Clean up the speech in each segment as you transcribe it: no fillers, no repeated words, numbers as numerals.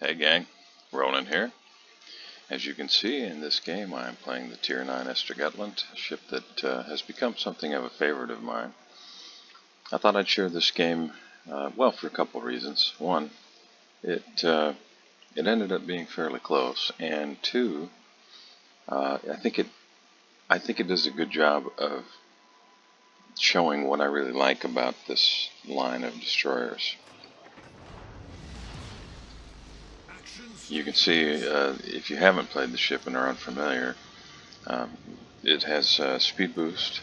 Hey gang, Ronan here. As you can see in this game, I am playing the Tier 9 Östergötland, a ship that has become something of a favorite of mine. I thought I'd share this game, well, for a couple of reasons. One, it ended up being fairly close, and two, I think it does a good job of showing what I really like about this line of destroyers. You can see, if you haven't played the ship and are unfamiliar, it has speed boost.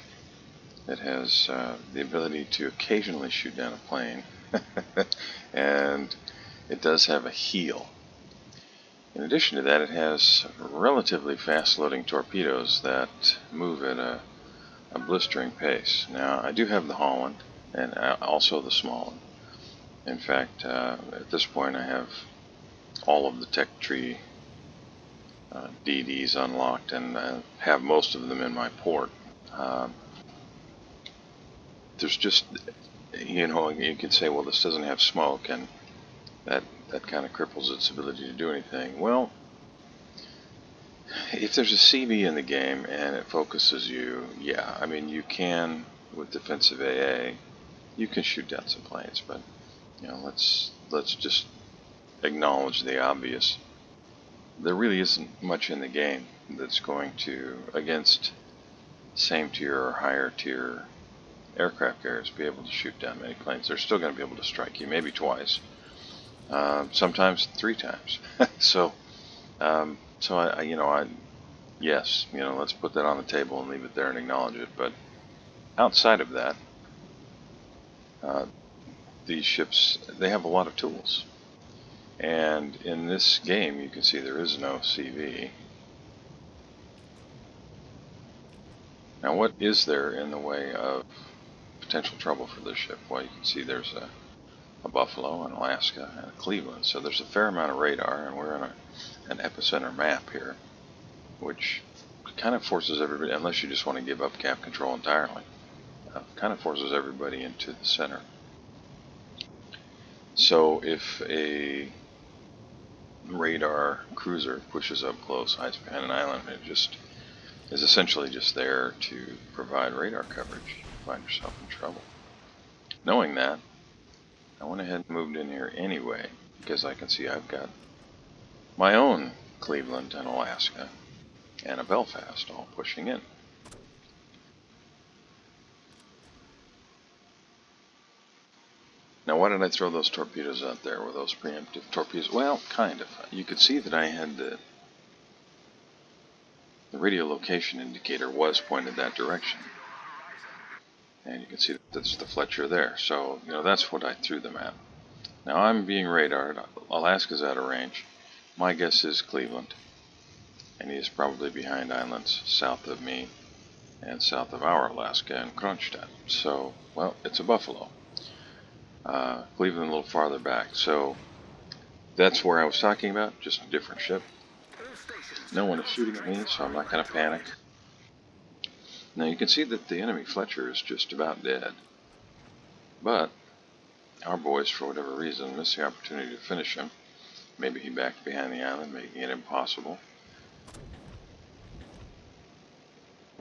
It has the ability to occasionally shoot down a plane, and it does have a heel. In addition to that, it has relatively fast-loading torpedoes that move at a blistering pace. Now, I do have the Holland and also the small one. In fact, at this point, I have all of the tech tree DDs unlocked and have most of them in my port. There's just, you can say, well, this doesn't have smoke, and that kind of cripples its ability to do anything. Well, if there's a CV in the game and it focuses you, yeah, I mean, you can, with defensive AA, you can shoot down some planes, but, let's just acknowledge the obvious. There really isn't much in the game that's going to, against same tier or higher tier aircraft carriers, be able to shoot down many planes. They're still going to be able to strike you, maybe twice, sometimes 3 times. So yes, let's put that on the table and leave it there and acknowledge it. But outside of that, these ships, they have a lot of tools. And in this game, you can see there is no CV. Now, what is there in the way of potential trouble for this ship? Well, you can see there's a Buffalo, an Alaska, and a Cleveland. So there's a fair amount of radar, and we're on an epicenter map here, which kind of forces everybody, unless you just want to give up cap control entirely, kind of forces everybody into the center. So if a radar cruiser pushes up close, hides behind an island, it just is essentially just there to provide radar coverage. You find yourself in trouble. Knowing that, I went ahead and moved in here anyway, because I can see I've got my own Cleveland and Alaska and a Belfast all pushing in. Now, why did I throw those torpedoes out there? Were those preemptive torpedoes? Well, kind of. You could see that I had the radio location indicator was pointed that direction. And you can see that that's the Fletcher there. So, that's what I threw them at. Now, I'm being radared. Alaska's out of range. My guess is Cleveland. And he is probably behind islands south of me and south of our Alaska and Kronstadt. So, well, it's a Buffalo. Cleveland a little farther back. So, that's where I was talking about, just a different ship. No one is shooting at me, so I'm not going to panic. Now you can see that the enemy Fletcher is just about dead. But our boys, for whatever reason, missed the opportunity to finish him. Maybe he backed behind the island, making it impossible.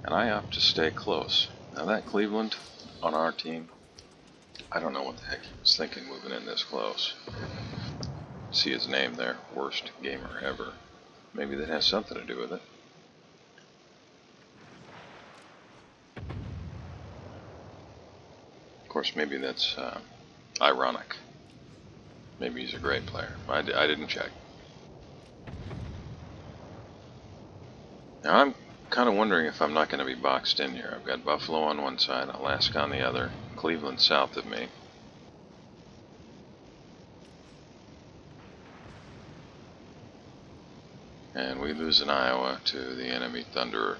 And I opt to stay close. Now that Cleveland on our team, I don't know what the heck he was thinking moving in this close. See his name there, worst gamer ever. Maybe that has something to do with it. Of course, maybe that's ironic. Maybe he's a great player. I didn't check. Now I'm kind of wondering if I'm not going to be boxed in here. I've got Buffalo on one side, Alaska on the other, Cleveland south of me. And we lose in Iowa to the enemy Thunderer.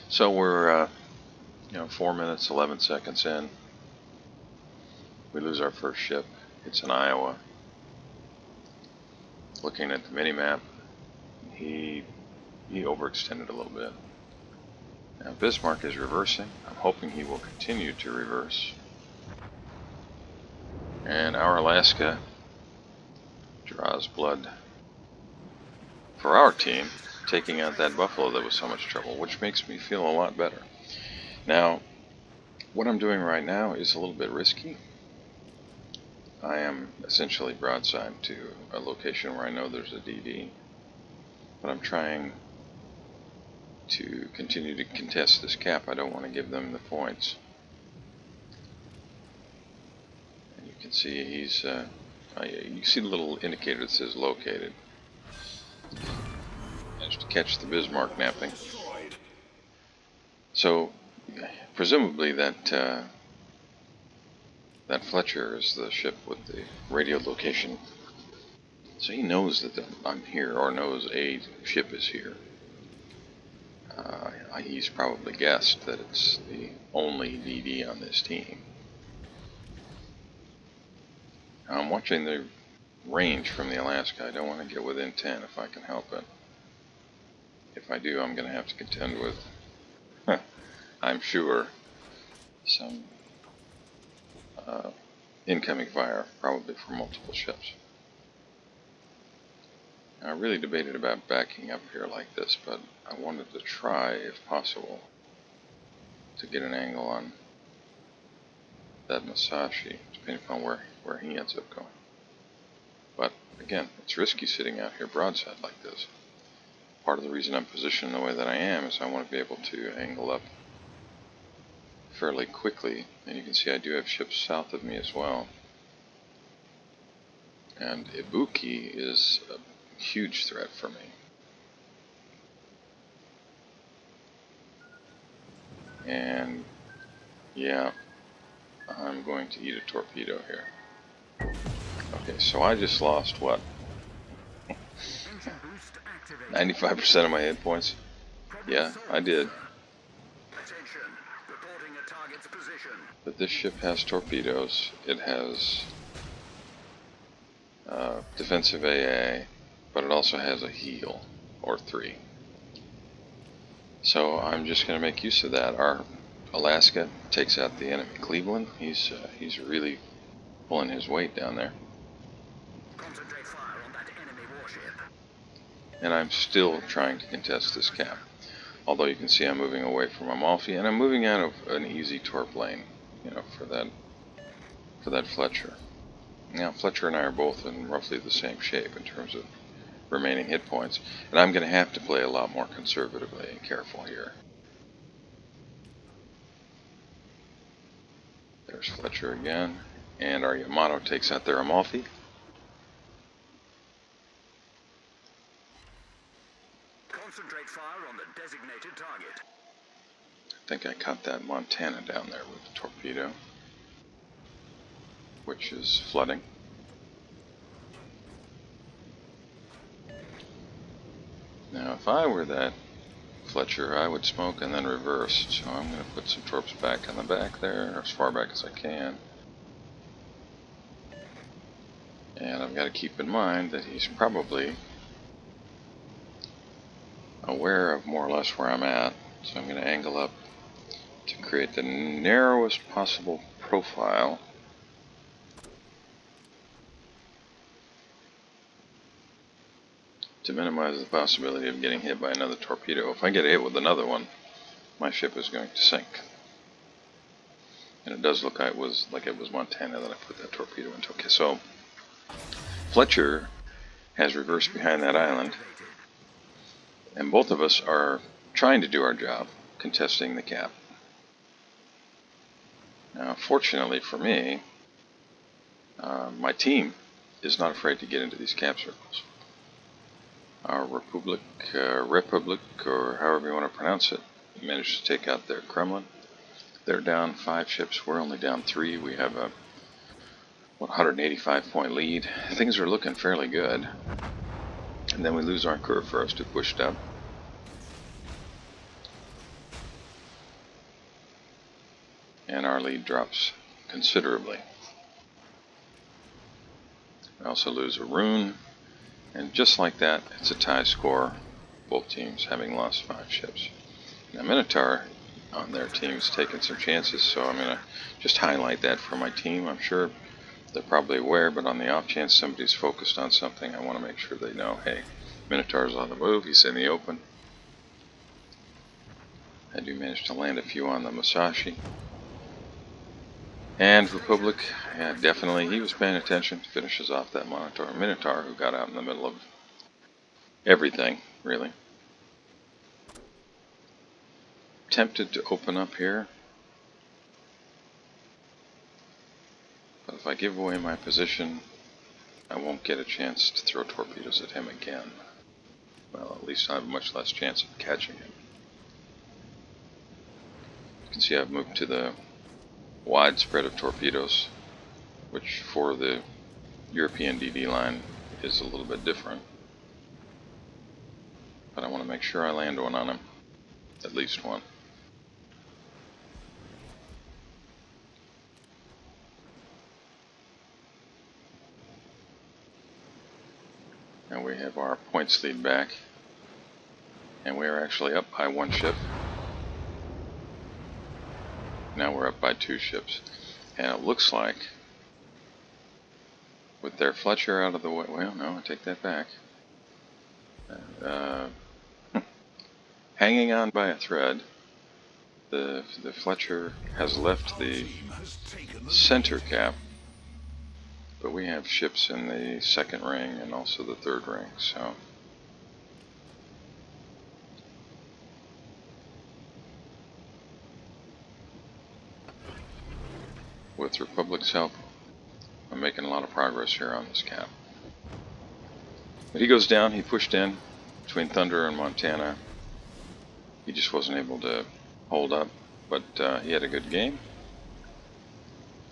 So we're 4 minutes, 11 seconds in. We lose our first ship. It's in Iowa. Looking at the mini-map, he overextended a little bit. Now Bismarck is reversing. I'm hoping he will continue to reverse. And our Alaska draws blood for our team, taking out that buffalo that was so much trouble, which makes me feel a lot better. Now, what I'm doing right now is a little bit risky. I am essentially broadside to a location where I know there's a DD, but I'm trying to continue to contest this cap. I don't want to give them the points. And you can see he's, you see the little indicator that says located. Managed to catch the Bismarck napping. So, presumably that Fletcher is the ship with the radio location. So he knows that I'm here, or knows a ship is here. He's probably guessed that it's the only DD on this team. I'm watching the range from the Alaska. I don't want to get within 10 if I can help it. If I do, I'm going to have to contend with, I'm sure, some incoming fire, probably from multiple ships. I really debated about backing up here like this, but I wanted to try, if possible, to get an angle on that Musashi, depending upon where he ends up going. But again, it's risky sitting out here broadside like this. Part of the reason I'm positioned the way that I am is I want to be able to angle up fairly quickly, and you can see I do have ships south of me as well. And Ibuki is a huge threat for me. And yeah, I'm going to eat a torpedo here. Okay, so I just lost what? 95% of my hit points? Yeah, I did. But this ship has torpedoes. It has defensive AA, but it also has a heal, or 3. So I'm just going to make use of that. Our Alaska takes out the enemy Cleveland. He's really pulling his weight down there. Concentrate fire on that enemy warship. And I'm still trying to contest this cap. Although you can see I'm moving away from Amalfi, and I'm moving out of an easy torp lane, you know, for that Fletcher. Now Fletcher and I are both in roughly the same shape in terms of remaining hit points, and I'm going to have to play a lot more conservatively and careful here. There's Fletcher again, and our Yamato takes out their Amalfi. Concentrate fire on the designated target. I think I caught that Montana down there with a torpedo, which is flooding. Now, if I were that Fletcher, I would smoke and then reverse. So I'm going to put some torps back in the back there, or as far back as I can. And I've got to keep in mind that he's probably aware of more or less where I'm at. So I'm going to angle up to create the narrowest possible profile. To minimize the possibility of getting hit by another torpedo. If I get hit with another one, my ship is going to sink. And it does look like it was Montana that I put that torpedo into. Okay, so Fletcher has reversed behind that island, and both of us are trying to do our job, contesting the cap. Now, fortunately for me, my team is not afraid to get into these cap circles. Our Republic, or however you want to pronounce it, managed to take out their Kremlin. They're down 5 ships. We're only down 3. We have a 185-point lead. Things are looking fairly good. And then we lose our curve first, who pushed up. And our lead drops considerably. We also lose a rune. And just like that, it's a tie score, both teams having lost 5 ships. Now Minotaur on their team's taken some chances, so I'm going to just highlight that for my team. I'm sure They're probably aware, but on the off chance somebody's focused on something, I want to make sure they know, hey, Minotaur's on the move, he's in the open. I do manage to land a few on the Musashi. And Republic, yeah, definitely, he was paying attention, finishes off that Minotaur who got out in the middle of everything, really. Tempted to open up here, but if I give away my position, I won't get a chance to throw torpedoes at him again. Well, at least I have much less chance of catching him. You can see I've moved to the wide spread of torpedoes, which for the European DD line is a little bit different. But I want to make sure I land one on him, at least one. Now we have our points lead back, and we are actually up by one ship. Now we're up by two ships, and it looks like with their Fletcher out of the way, well, no, I take that back. Hanging on by a thread, the Fletcher has left the center cap, but we have ships in the second ring and also the third ring, so with Republic's help, I'm making a lot of progress here on this cap. But he goes down, he pushed in between Thunder and Montana. He just wasn't able to hold up, but he had a good game.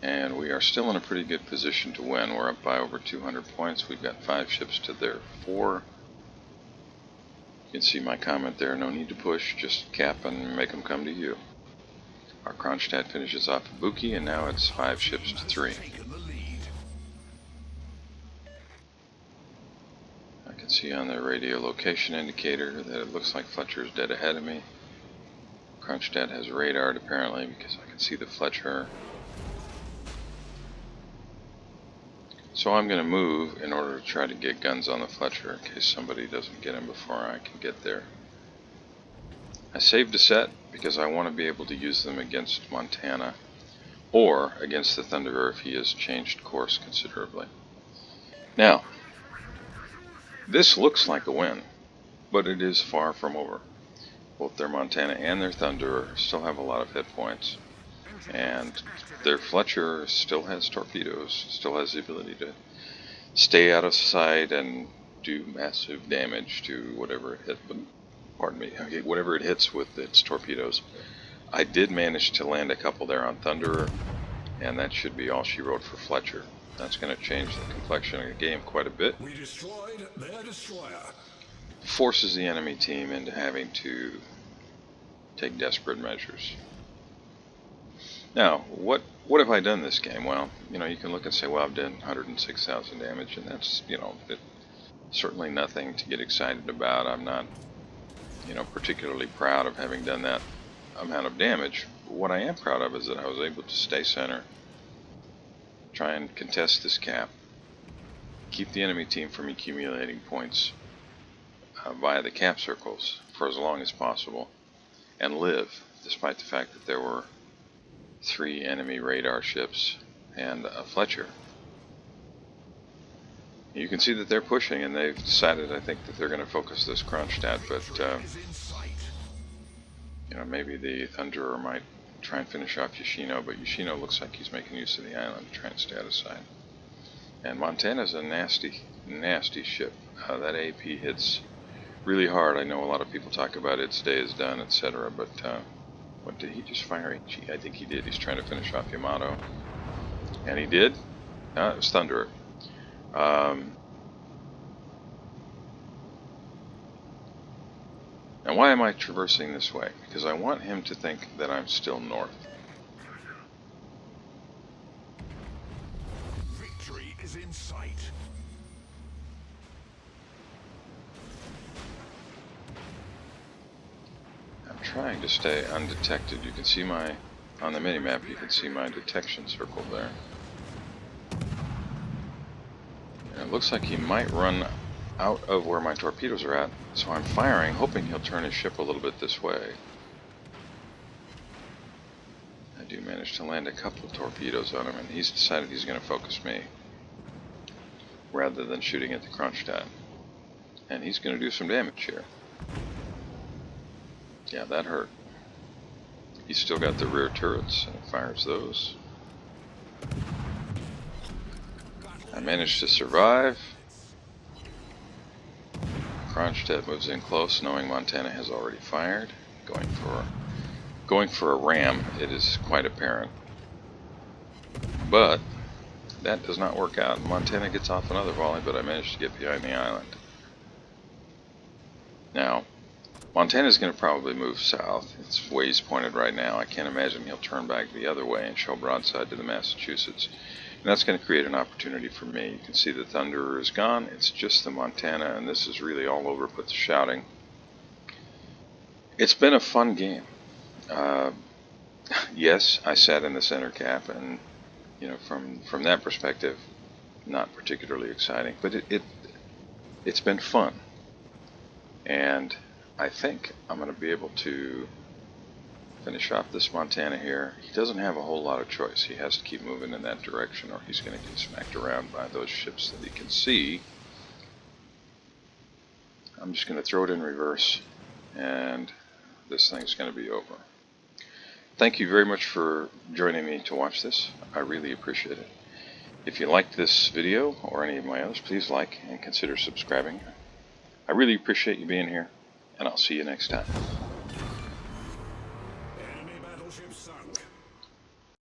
And we are still in a pretty good position to win. We're up by over 200 points. We've got 5 ships to their 4. You can see my comment there, no need to push, just cap and make them come to you. Our Kronstadt finishes off Ibuki, and now it's 5 ships to 3. I can see on the radio location indicator that it looks like Fletcher's dead ahead of me. Kronstadt has radared apparently because I can see the Fletcher. So I'm going to move in order to try to get guns on the Fletcher in case somebody doesn't get him before I can get there. I saved a set because I want to be able to use them against Montana or against the Thunderer if he has changed course considerably. Now, this looks like a win, but it is far from over. Both their Montana and their Thunderer still have a lot of hit points, and their Fletcher still has torpedoes, still has the ability to stay out of sight and do massive damage to whatever it hits. Pardon me, whatever it hits with its torpedoes. I did manage to land a couple there on Thunderer, and that should be all she wrote for Fletcher. That's going to change the complexion of the game quite a bit. We destroyed their destroyer. Forces the enemy team into having to take desperate measures. Now, what have I done this game? Well, you can look and say, well, I've done 106,000 damage, and that's, certainly nothing to get excited about. I'm not, particularly proud of having done that amount of damage. But what I am proud of is that I was able to stay center, try and contest this cap, keep the enemy team from accumulating points via the cap circles for as long as possible, and live, despite the fact that there were 3 enemy radar ships and a Fletcher. You can see that they're pushing, and they've decided, I think, that they're going to focus this Kronstadt, but maybe the Thunderer might try and finish off Yoshino, but Yoshino looks like he's making use of the island to try and stay out of sight. And Montana's a nasty, nasty ship. That AP hits really hard. I know a lot of people talk about its day is done, etc., but what did he just fire? I think he did. He's trying to finish off Yamato. And he did. It was Thunderer. Now why am I traversing this way? Because I want him to think that I'm still north. Victory is in sight. I'm trying to stay undetected. You can see on the minimap, you can see my detection circle there. it looks like he might run out of where my torpedoes are at, so I'm firing, hoping he'll turn his ship a little bit this way. I do manage to land a couple of torpedoes on him, and he's decided he's going to focus me rather than shooting at the Kronstadt. And he's going to do some damage here. Yeah, that hurt. He's still got the rear turrets, and he fires those. I managed to survive. Kronstadt moves in close, knowing Montana has already fired. Going for a ram, it is quite apparent. But that does not work out. Montana gets off another volley, but I managed to get behind the island. Now, Montana's going to probably move south. Its way's pointed right now. I can't imagine he'll turn back the other way and show broadside to the Massachusetts. And that's going to create an opportunity for me. You can see the Thunderer is gone. It's just the Montana, and this is really all over but the shouting. It's been a fun game. Yes, I sat in the center cap, and you know, from that perspective, not particularly exciting. But it's been fun, and I think I'm going to be able to finish off this Montana here. He doesn't have a whole lot of choice. He has to keep moving in that direction, or he's going to get smacked around by those ships that he can see. I'm just going to throw it in reverse, and this thing's going to be over. Thank you very much for joining me to watch this. I really appreciate it. If you liked this video or any of my others, please like and consider subscribing. I really appreciate you being here, and I'll see you next time.